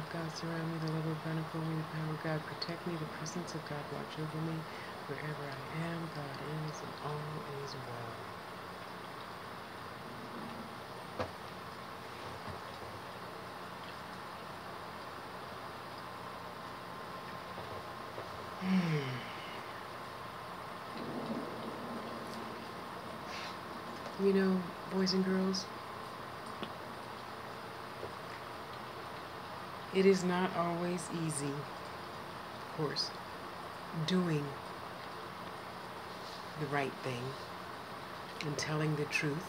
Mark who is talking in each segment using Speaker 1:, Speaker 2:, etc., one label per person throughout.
Speaker 1: of God surround me, the love of God enfold me, the power of God protect me, the presence of God watch over me. Wherever I am, God is, and all is well. You know, boys and girls, it is not always easy, of course, doing the right thing and telling the truth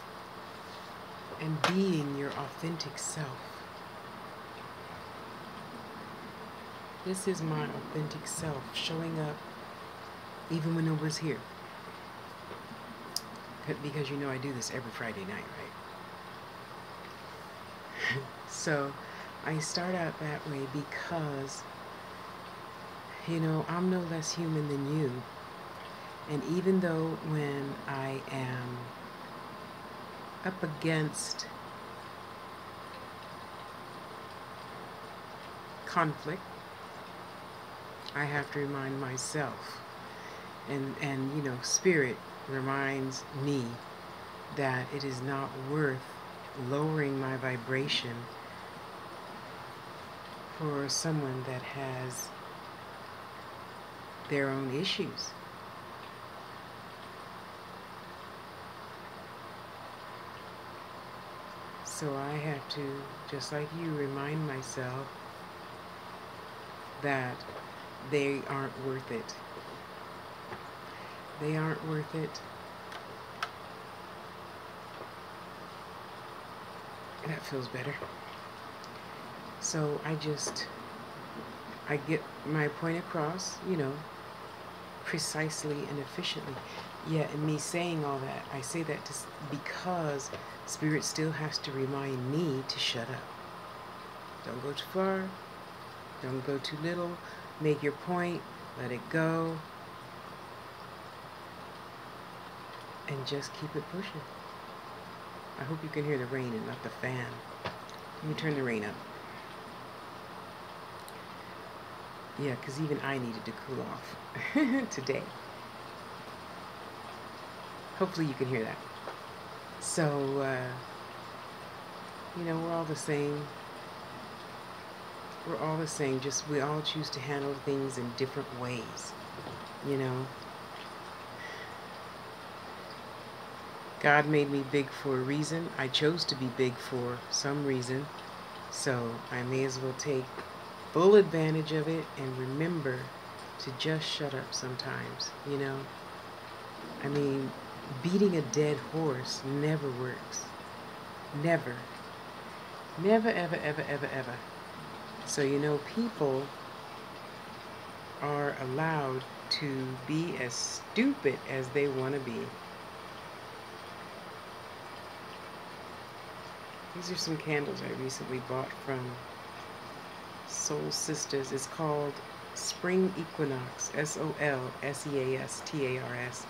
Speaker 1: and being your authentic self. This is my authentic self showing up even when nobody's here. Because you know I do this every Friday night, right? So I start out that way because, you know, I'm no less human than you. And even though when I am up against conflict, I have to remind myself, and you know, spirit reminds me that it is not worth lowering my vibration for someone that has their own issues. So I have to, just like you, remind myself that they aren't worth it. They aren't worth it. That feels better. So I get my point across, you know, precisely and efficiently. Yeah, and me saying all that, I say that because Spirit still has to remind me to shut up. Don't go too far. Don't go too little. Make your point. Let it go. And just keep it pushing. I hope you can hear the rain and not the fan. Let me turn the rain up. Yeah, because even I needed to cool off today. Hopefully you can hear that. So, you know, we're all the same. We're all the same, just we all choose to handle things in different ways, you know. God made me big for a reason. I chose to be big for some reason. So I may as well take full advantage of it and remember to just shut up sometimes, you know. I mean, beating a dead horse never works. Never. Never, ever, ever, ever, ever. So, you know, people are allowed to be as stupid as they want to be. These are some candles I recently bought from Soul Sisters. It's called Spring Equinox, SOLSEASTARS.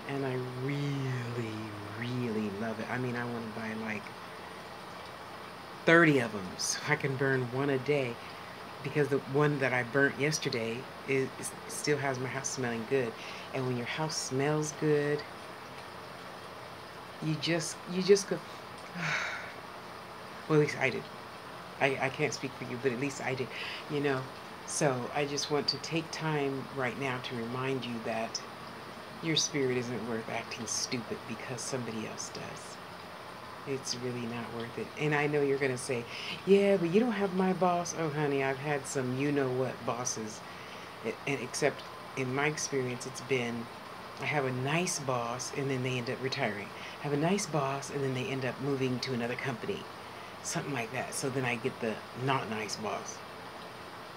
Speaker 1: And I really, really love it. I mean, I want to buy like 30 of them so I can burn one a day, because the one that I burnt yesterday still has my house smelling good. And when your house smells good, you just go, well, at least I did. I can't speak for you, but at least I did, you know. So I just want to take time right now to remind you that your spirit isn't worth acting stupid because somebody else does. It's really not worth it. And I know you're going to say, yeah, but you don't have my boss. Oh, honey, I've had some you-know-what bosses. And except in my experience, it's been, I have a nice boss and then they end up retiring. I have a nice boss and then they end up moving to another company. Something like that. So then I get the not nice boss.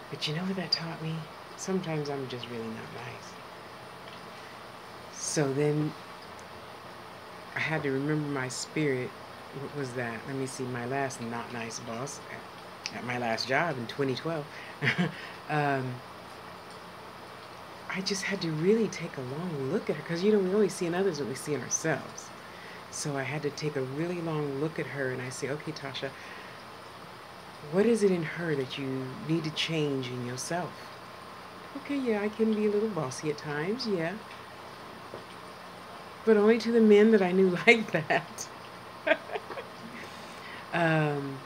Speaker 1: But you know what that taught me? Sometimes I'm just really not nice. So then I had to remember my spirit. What was that? Let me see. My last not nice boss at my last job in 2012. I just had to really take a long look at her, because, you know, we only see in others what we see in ourselves. So I had to take a really long look at her and I say, okay, Tasha, What is it in her that you need to change in yourself? Okay, yeah, I can be a little bossy at times, yeah. But only to the men that I knew like that. um,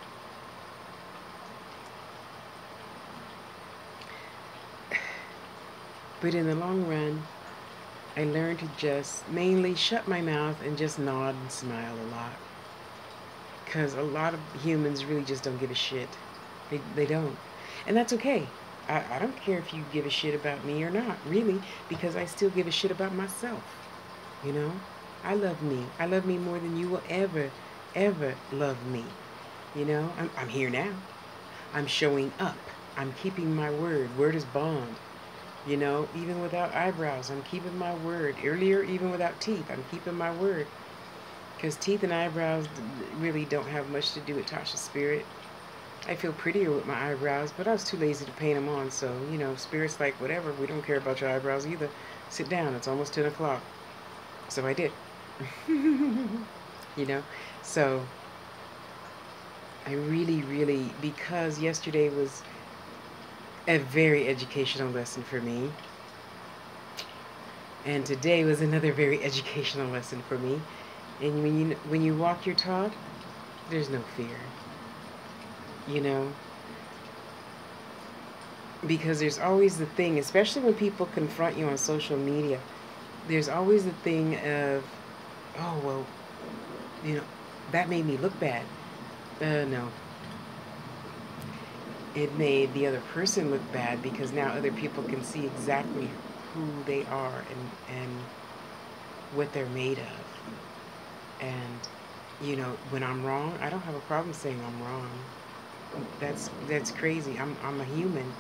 Speaker 1: but in the long run, I learned to just mainly shut my mouth and just nod and smile a lot. Because a lot of humans really just don't give a shit. They don't. And that's okay. I don't care if you give a shit about me or not, really, because I still give a shit about myself. You know? I love me. I love me more than you will ever, ever love me. You know? I'm here now. I'm showing up. I'm keeping my word. Word is bond. You know, even without eyebrows, I'm keeping my word. Earlier, even without teeth, I'm keeping my word. Because teeth and eyebrows really don't have much to do with Tasha's spirit. I feel prettier with my eyebrows, but I was too lazy to paint them on. So, you know, spirit's like, whatever, we don't care about your eyebrows either. Sit down, it's almost 10 o'clock. So I did. You know? So I really, really, because yesterday was a very educational lesson for me. And today was another very educational lesson for me. And when you walk your talk, there's no fear. You know? Because there's always the thing, especially when people confront you on social media, there's always the thing of, oh, well, you know, that made me look bad. No. It made the other person look bad because now other people can see exactly who they are and what they're made of. And, you know, when I'm wrong, I don't have a problem saying I'm wrong. That's crazy. I'm a human.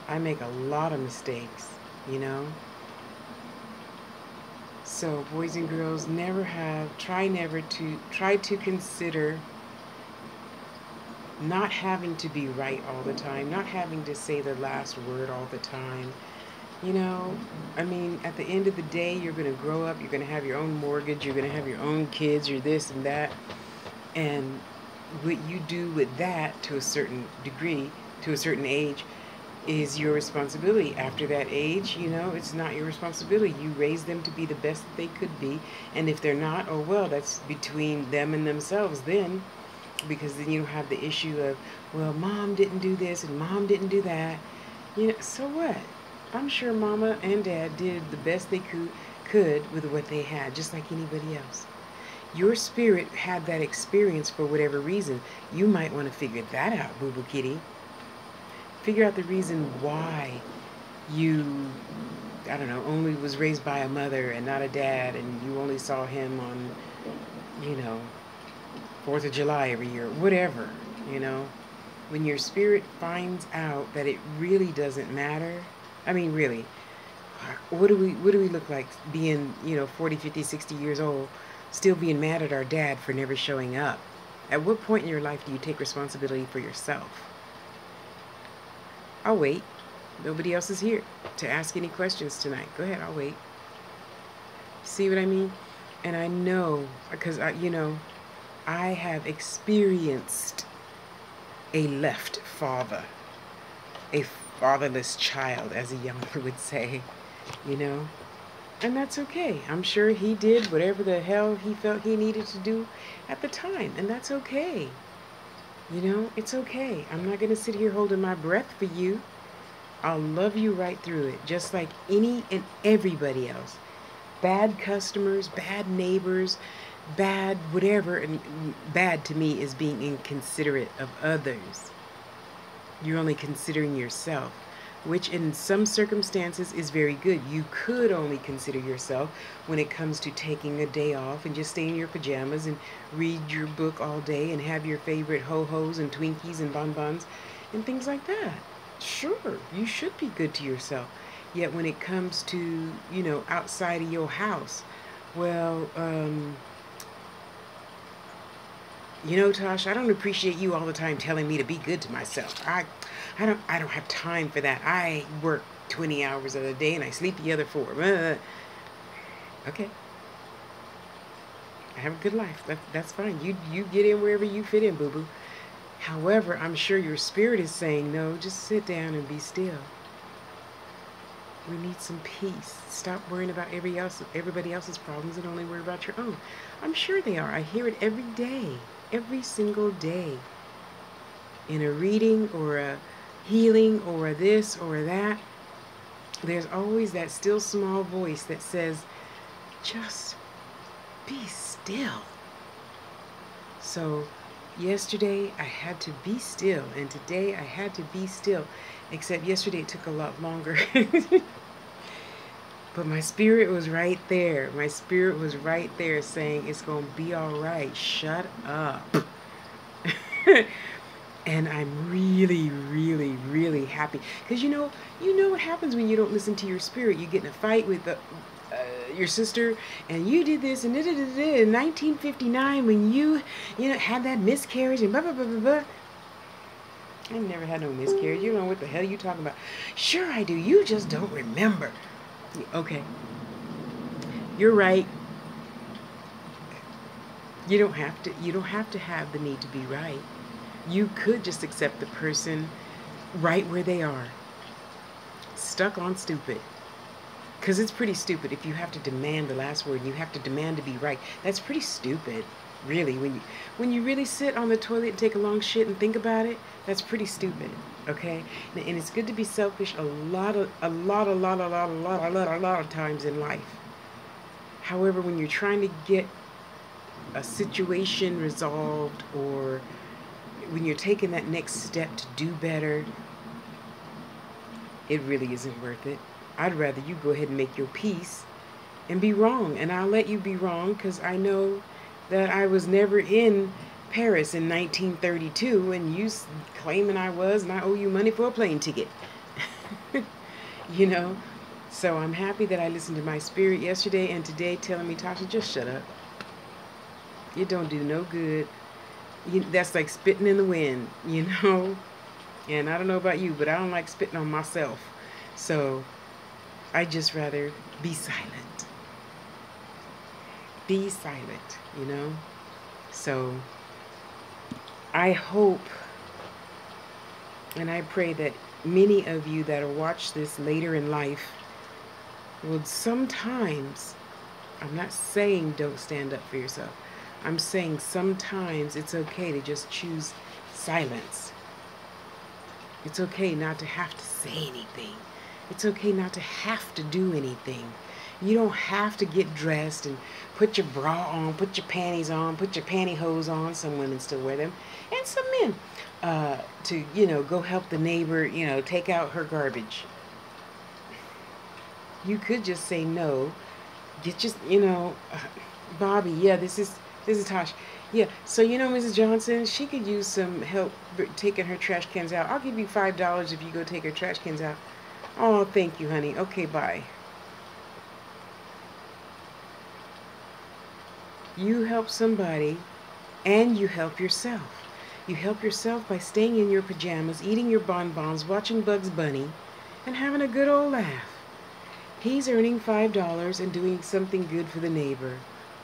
Speaker 1: I make a lot of mistakes, you know? So boys and girls, try to consider not having to be right all the time, not having to say the last word all the time. You know, I mean, at the end of the day, you're going to grow up, you're going to have your own mortgage, you're going to have your own kids, you're this and that. And what you do with that to a certain degree, to a certain age, is your responsibility. After that age, you know, it's not your responsibility. You raise them to be the best that they could be. And if they're not, oh well, that's between them and themselves then. Because then you don't have the issue of, well, mom didn't do this and mom didn't do that. You know, so what? I'm sure mama and dad did the best they could with what they had, just like anybody else. Your spirit had that experience for whatever reason. You might want to figure that out, Boo Boo Kitty. Figure out the reason why you, I don't know, only was raised by a mother and not a dad, and you only saw him on, you know, 4th of July every year, whatever, you know. When your spirit finds out that it really doesn't matter, I mean, really, what do we look like being, you know, 40, 50, 60 years old, still being mad at our dad for never showing up? At what point in your life do you take responsibility for yourself? I'll wait. Nobody else is here to ask any questions tonight. Go ahead, I'll wait. See what I mean? And I know, because you know, I have experienced a left father, a fatherless child, as a younger would say, you know? And that's okay. I'm sure he did whatever the hell he felt he needed to do at the time, and that's okay. You know, it's okay. I'm not going to sit here holding my breath for you. I'll love you right through it, just like any and everybody else. Bad customers, bad neighbors, bad whatever, and bad to me is being inconsiderate of others. You're only considering yourself, which in some circumstances is very good. You could only consider yourself when it comes to taking a day off and just stay in your pajamas and read your book all day and have your favorite ho-hos and Twinkies and bonbons and things like that. Sure, you should be good to yourself. Yet when it comes to, you know, outside of your house, well, you know, Tosh, I don't appreciate you all the time telling me to be good to myself. I don't have time for that. I work 20 hours of the day and I sleep the other 4. Okay. I have a good life. That's fine. You get in wherever you fit in, boo-boo. However, I'm sure your spirit is saying, no, just sit down and be still. We need some peace. Stop worrying about everybody else's problems and only worry about your own. I'm sure they are. I hear it every day, every single day. In a reading or a healing or a this or that, there's always that still small voice that says, just be still. So yesterday I had to be still, and today I had to be still, except yesterday it took a lot longer. But my spirit was right there. My spirit was right there saying, it's going to be all right. Shut up. And I'm really, really, really happy. Because you know what happens when you don't listen to your spirit. You get in a fight with your sister, and you did this, and in 1959 when you had that miscarriage, and blah, blah, blah, blah, blah. I never had no miscarriage. You don't know what the hell you talking about. Sure I do. You just don't remember. Okay. You're right. You don't have to have the need to be right. You could just accept the person right where they are. Stuck on stupid. Because it's pretty stupid if you have to demand the last word. You have to demand to be right. That's pretty stupid, really. When you really sit on the toilet and take a long shit and think about it, that's pretty stupid, okay? And it's good to be selfish a lot of times in life. However, when you're trying to get a situation resolved, or when you're taking that next step to do better, it really isn't worth it. I'd rather you go ahead and make your peace and be wrong. And I'll let you be wrong, because I know that I was never in Paris in 1932 and you claiming I was, and I owe you money for a plane ticket. You know? So I'm happy that I listened to my spirit yesterday and today telling me, Tasha, just shut up. It don't do no good. That's like spitting in the wind, you know? And I don't know about you, but I don't like spitting on myself. So I just rather be silent. Be silent, you know? So I hope and I pray that many of you that will watch this later in life would sometimes, I'm not saying don't stand up for yourself. I'm saying sometimes it's okay to just choose silence. It's okay not to have to say anything. It's okay not to have to do anything. You don't have to get dressed and put your bra on, put your panties on, put your pantyhose on. Some women still wear them. And some men to, go help the neighbor, take out her garbage. You could just say no. Get just, Bobby, yeah, this is Tosh. Yeah, so Mrs. Johnson, she could use some help taking her trash cans out. I'll give you $5 if you go take her trash cans out. Oh, thank you, honey. Okay, bye. You help somebody, and you help yourself. You help yourself by staying in your pajamas, eating your bonbons, watching Bugs Bunny, and having a good old laugh. He's earning $5 and doing something good for the neighbor.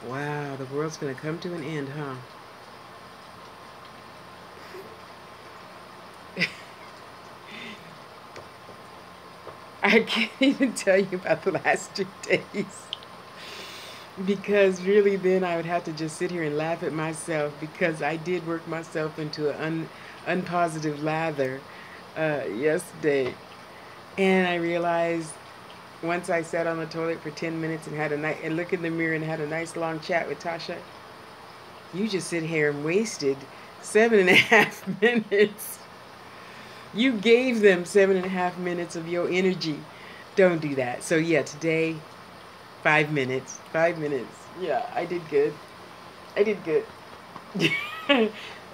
Speaker 1: Wow, the world's going to come to an end, huh? I can't even tell you about the last 2 days. Because really then I would have to just sit here and laugh at myself, because I did work myself into an unpositive lather yesterday. And I realized once I sat on the toilet for 10 minutes and had and looked in the mirror and had a nice long chat with Tasha, you just sit here and wasted 7.5 minutes. You gave them 7.5 minutes of your energy. Don't do that. So yeah, today, 5 minutes. 5 minutes. Yeah, I did good. I did good.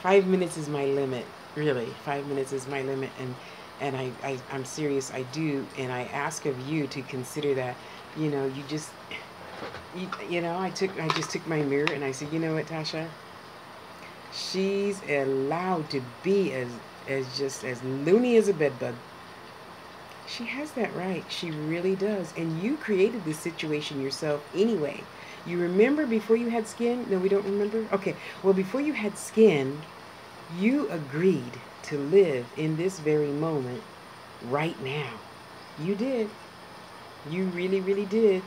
Speaker 1: 5 minutes is my limit. Really, 5 minutes is my limit, and I'm serious. I do, and I ask of you to consider that. I just took my mirror and I said, you know what, Tasha? She's allowed to be as loony as a bedbug. She has that right. She really does. And you created this situation yourself anyway. You remember before you had skin? No, we don't remember? Okay. Well, before you had skin, You agreed to live in this very moment right now. You did. You really, really did.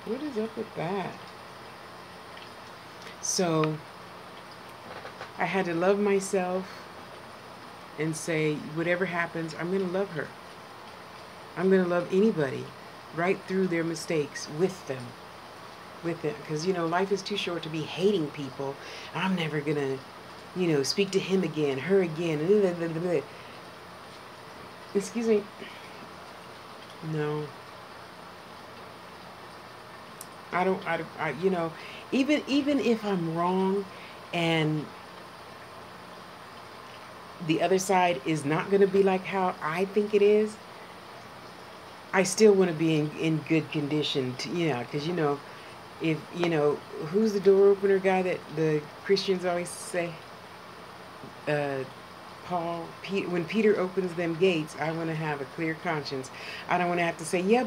Speaker 1: What is up with that? So I had to love myself and say, whatever happens, I'm going to love her. I'm going to love anybody right through their mistakes with them. With it. Because, life is too short to be hating people. I'm never going to, speak to him again, her again. Excuse me. No. Even if I'm wrong and the other side is not going to be like how I think it is, I still want to be in good condition to, because, if, who's the door opener guy that the Christians always say? When Peter opens them gates, I want to have a clear conscience. I don't want to have to say, yeah,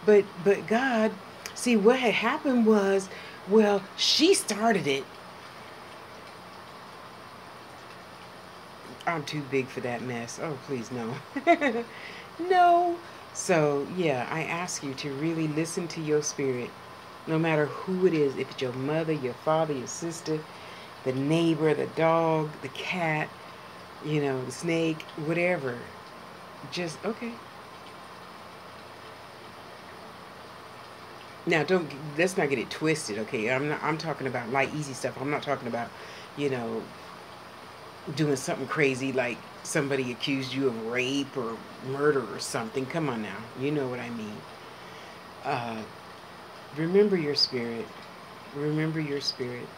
Speaker 1: but God, see, what had happened was, well, she started it. I'm too big for that mess. Oh, please, no. No. So, yeah, I ask you to really listen to your spirit, no matter who it is. If it's your mother, your father, your sister, the neighbor, the dog, the cat, the snake, whatever. Just, okay. Now, let's not get it twisted, okay? I'm talking about light, easy stuff. I'm not talking about, doing something crazy like somebody accused you of rape or murder or something. Come on now. You know what I mean. Remember your spirit. Remember your spirit.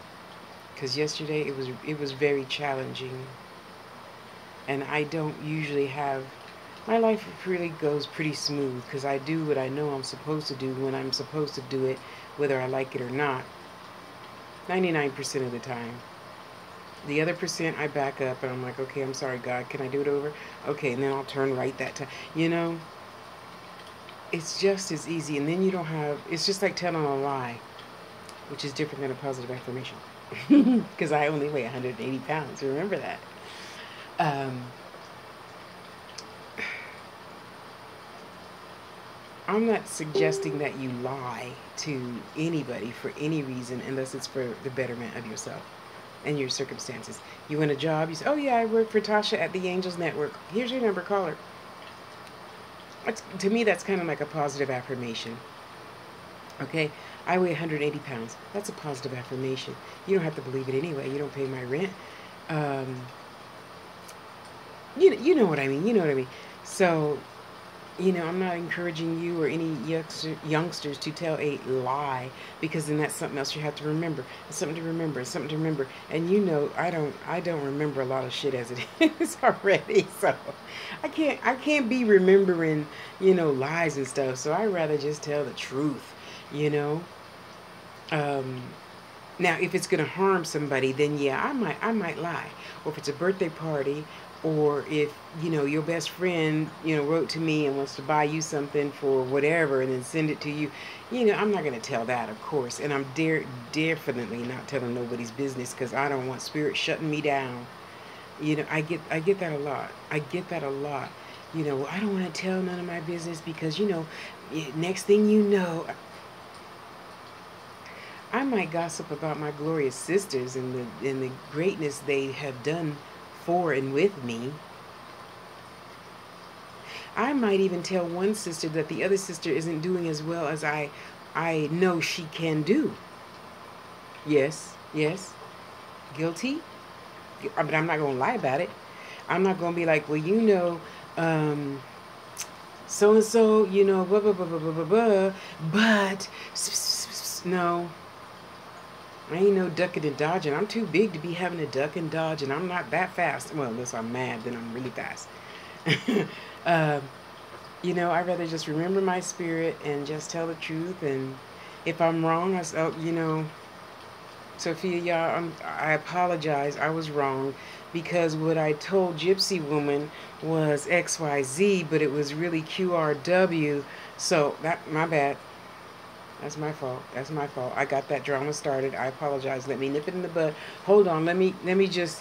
Speaker 1: Because yesterday it was very challenging. And I don't usually have... My life really goes pretty smooth because I do what I know I'm supposed to do when I'm supposed to do it, whether I like it or not. 99% of the time. The other percent, I back up and I'm like, okay, I'm sorry, God, can I do it over? Okay, and then I'll turn right that time. It's just as easy. And then you don't have... It's just like telling a lie, which is different than a positive affirmation. Because I only weigh 180 pounds. Remember that. I'm not suggesting that you lie to anybody for any reason unless it's for the betterment of yourself and your circumstances. You want a job, you say, oh yeah, I work for Tasha at the Angels Network. Here's your number, call her. To me, that's kind of like a positive affirmation. Okay, I weigh 180 pounds. That's a positive affirmation. You don't have to believe it anyway. You don't pay my rent. You know what I mean. You know what I mean. So, I'm not encouraging you or any youngsters to tell a lie, because then that's something else you have to remember. It's something to remember. It's something to remember. And I don't remember a lot of shit as it is already. So I can't be remembering, lies and stuff. So I'd rather just tell the truth, Now, if it's going to harm somebody, then yeah, I might lie. Or if it's a birthday party, or if, your best friend, wrote to me and wants to buy you something for whatever and then send it to you, I'm not going to tell that, of course. And I'm definitely not telling nobody's business, because I don't want spirit shutting me down. I get that a lot. I get that a lot. I don't want to tell none of my business because, next thing you know, I might gossip about my glorious sisters and the greatness they have done for and with me. I might even tell one sister that the other sister isn't doing as well as I know she can do. Yes, guilty, but I'm not going to lie about it. I'm not going to be like, well, so-and-so, blah, blah, blah, blah, blah, blah, blah, but, no. I ain't no ducking and dodging. I'm too big to be having a duck and dodge, and I'm not that fast. Well, unless I'm mad, then I'm really fast. I'd rather just remember my spirit and just tell the truth. And if I'm wrong, Sophia, y'all, I apologize. I was wrong, because what I told Gypsy Woman was XYZ, but it was really QRW. So, my bad. That's my fault. That's my fault. I got that drama started. I apologize. Let me nip it in the bud. Hold on. Let me just.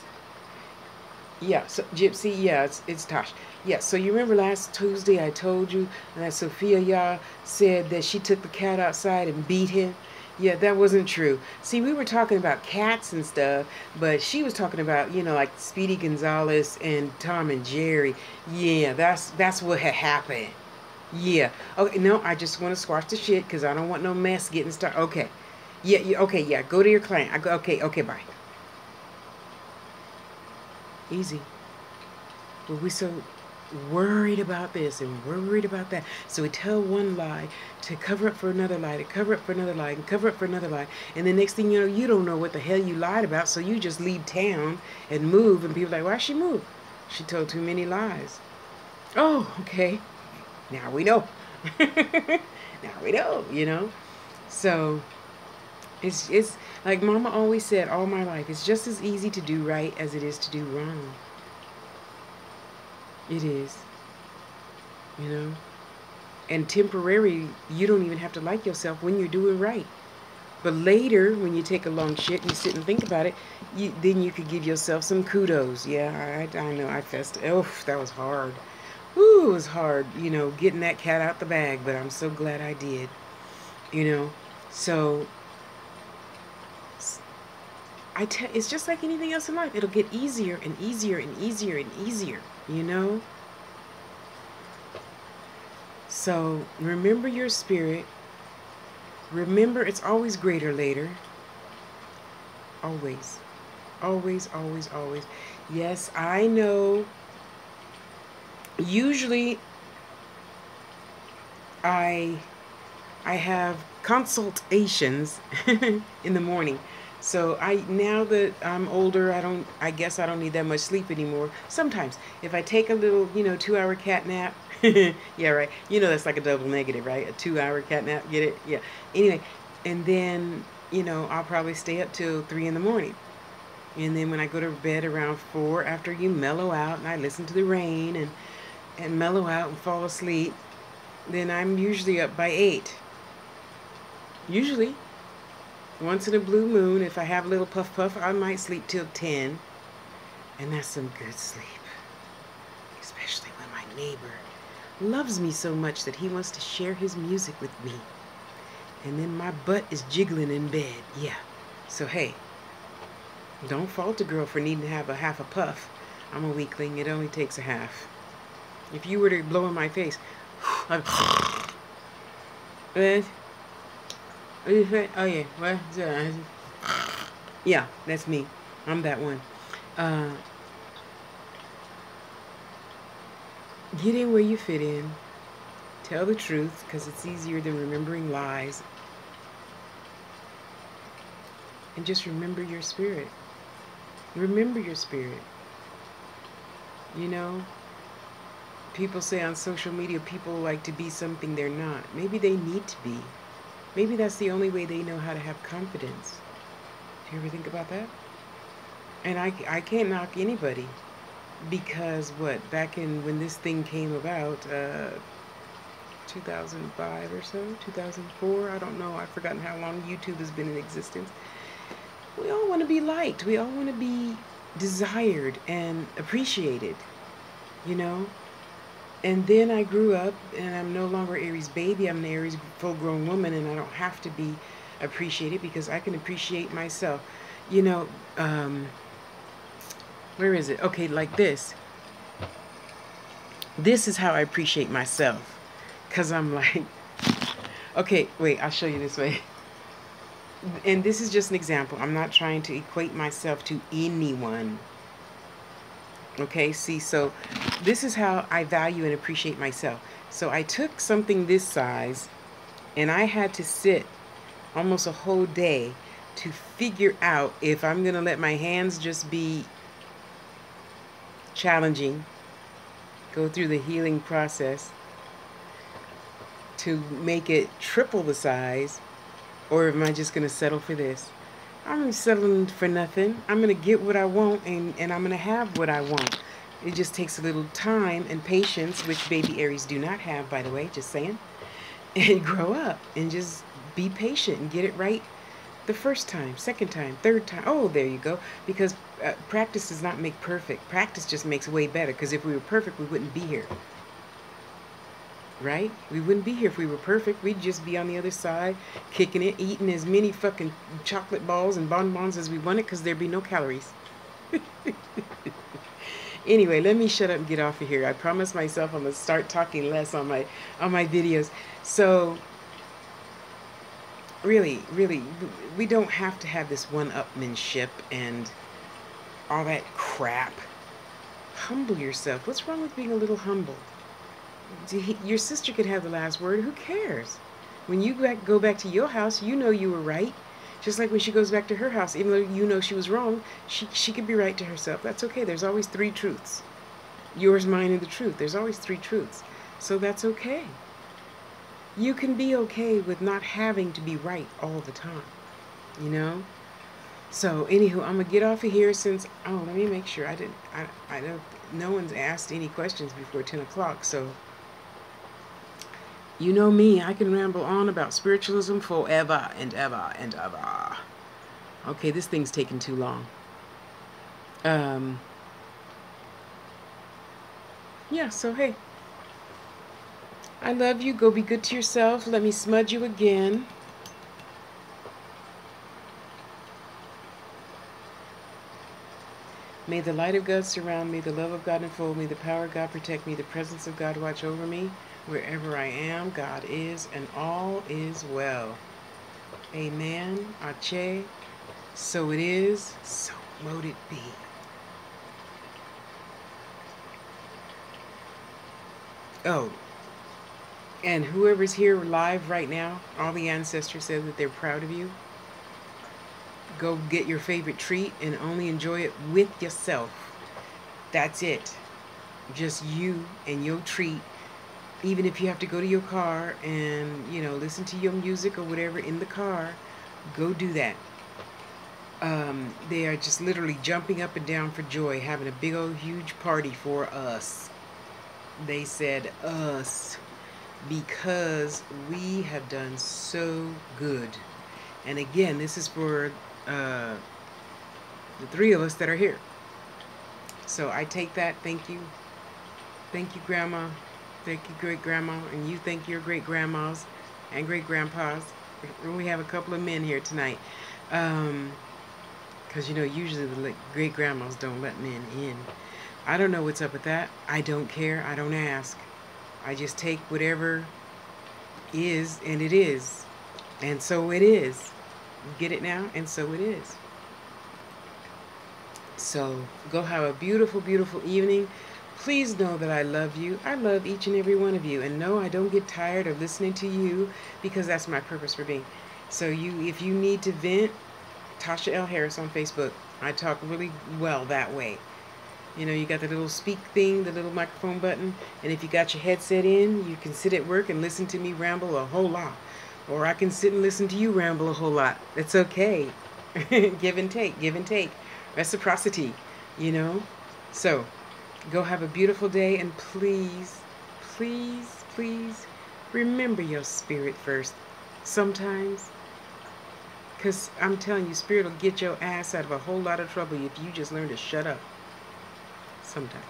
Speaker 1: Yeah. So Gypsy. Yeah. It's Tosh. Yeah. So you remember last Tuesday I told you that Sophia Yah said that she took the cat outside and beat him. Yeah, that wasn't true. See, we were talking about cats and stuff, but she was talking about, like Speedy Gonzalez and Tom and Jerry. Yeah, that's what had happened. Yeah. Okay, no, I just want to squash the shit because I don't want no mess getting started. Okay. Yeah, yeah, okay, yeah. Go to your client. Okay, okay, bye. Easy. But we're so worried about this and worried about that. So we tell one lie to cover up for another lie, to cover up for another lie, and cover up for another lie. And the next thing you know, you don't know what the hell you lied about, so you just leave town and move, and people are like, why she move? She told too many lies. Oh, okay. Now we know. Now we know. So it's like Mama always said all my life, it's just as easy to do right as it is to do wrong. It is, you know. And temporary, you don't even have to like yourself when you're doing right. But later, when you take a long shit and you sit and think about it, then you could give yourself some kudos. Yeah, I know, I fessed. Oh, that was hard. Ooh, it was hard, getting that cat out the bag, but I'm so glad I did, So, it's just like anything else in life. It'll get easier and easier and easier and easier. So, remember your spirit. Remember, it's always greater later. Always. Always, always, always. Yes, I know. Usually, I have consultations in the morning. So now that I'm older, I guess I don't need that much sleep anymore. Sometimes if I take a little, 2-hour cat nap, yeah, right. That's like a double negative, right? A 2-hour cat nap, get it? Yeah. Anyway, and then, I'll probably stay up till 3 in the morning. And then when I go to bed around 4, after you mellow out and I listen to the rain and mellow out and fall asleep, then I'm usually up by 8. Usually. Once in a blue moon, if I have a little puff puff, I might sleep till 10. And that's some good sleep. Especially when my neighbor loves me so much that he wants to share his music with me. And then my butt is jiggling in bed. Yeah. So hey, don't fault a girl for needing to have a half a puff. I'm a weakling. It only takes a half. If you were to blow in my face, oh yeah, what? Yeah, that's me. I'm that one. Get in where you fit in. Tell the truth, because it's easier than remembering lies. And just remember your spirit. Remember your spirit. People say on social media people like to be something they're not. Maybe they need to be. Maybe that's the only way they know how to have confidence. Do you ever think about that? And I can't knock anybody because back when this thing came about, 2005 or so, 2004, I don't know, I've forgotten how long YouTube has been in existence. We all want to be liked. We all want to be desired and appreciated, And then I grew up, and I'm no longer Aries baby. I'm an Aries full-grown woman, and I don't have to be appreciated because I can appreciate myself. Where is it? Okay, like this. This is how I appreciate myself. Because I'm like, okay, wait, I'll show you this way. And this is just an example. I'm not trying to equate myself to anyone. Okay, see, so this is how I value and appreciate myself. So I took something this size and I had to sit almost a whole day to figure out if I'm going to let my hands just be challenging, go through the healing process to make it triple the size, or am I just going to settle for this? I'm settling for nothing. I'm going to get what I want, and I'm going to have what I want. It just takes a little time and patience, which baby Aries do not have, by the way, just saying. And grow up and just be patient and get it right the first time, second time, third time. Oh, there you go. Because practice does not make perfect. Practice just makes way better. Because if we were perfect, we wouldn't be here. Right? We wouldn't be here if we were perfect. We'd just be on the other side, kicking it, eating as many fucking chocolate balls and bonbons as we wanted, because there'd be no calories. Anyway, let me shut up and get off of here. I promised myself I'm gonna start talking less on my videos. So really, really, we don't have to have this one-upmanship and all that crap. Humble yourself. What's wrong with being a little humble? Your sister could have the last word. Who cares? When you go back to your house, you know you were right. Just like when she goes back to her house, even though you know she was wrong, she could be right to herself. That's okay. There's always three truths. Yours, mine, and the truth. There's always three truths. So that's okay. You can be okay with not having to be right all the time. You know? So, anywho, I'm going to get off of here since... Oh, let me make sure. I don't... No one's asked any questions before 10 o'clock, so... You know me, I can ramble on about spiritualism forever and ever and ever. Okay, this thing's taking too long. Yeah, so hey. I love you. Go be good to yourself. Let me smudge you again. May the light of God surround me, the love of God enfold me, the power of God protect me, the presence of God watch over me. Wherever I am, God is, and all is well. Amen. Ache. So it is, so mote it be. Oh, and whoever's here live right now, all the ancestors said that they're proud of you. Go get your favorite treat and only enjoy it with yourself. That's it. Just you and your treat. Even if you have to go to your car and, you know, listen to your music or whatever in the car, go do that. They are just literally jumping up and down for joy, having a big old huge party for us. They said us, because we have done so good. And again, this is for the three of us that are here. So I take that. Thank you. Thank you, Grandma. Thank you, great-grandma, and you thank your great-grandmas and great-grandpas. We have a couple of men here tonight. Because, you know, usually the great-grandmas don't let men in. I don't know what's up with that. I don't care. I don't ask. I just take whatever is, and it is. And so it is. Get it now? And so it is. So go have a beautiful, beautiful evening. Please know that I love you. I love each and every one of you. And no, I don't get tired of listening to you, because that's my purpose for being. So if you need to vent, Tasha L. Harris on Facebook. I talk really well that way. You know, you got the little speak thing, the little microphone button. And if you got your headset in, you can sit at work and listen to me ramble a whole lot. Or I can sit and listen to you ramble a whole lot. It's okay. Give and take, give and take. Reciprocity, you know. So go have a beautiful day, and please, please, please remember your spirit first. Sometimes, because I'm telling you, spirit will get your ass out of a whole lot of trouble if you just learn to shut up. Sometimes.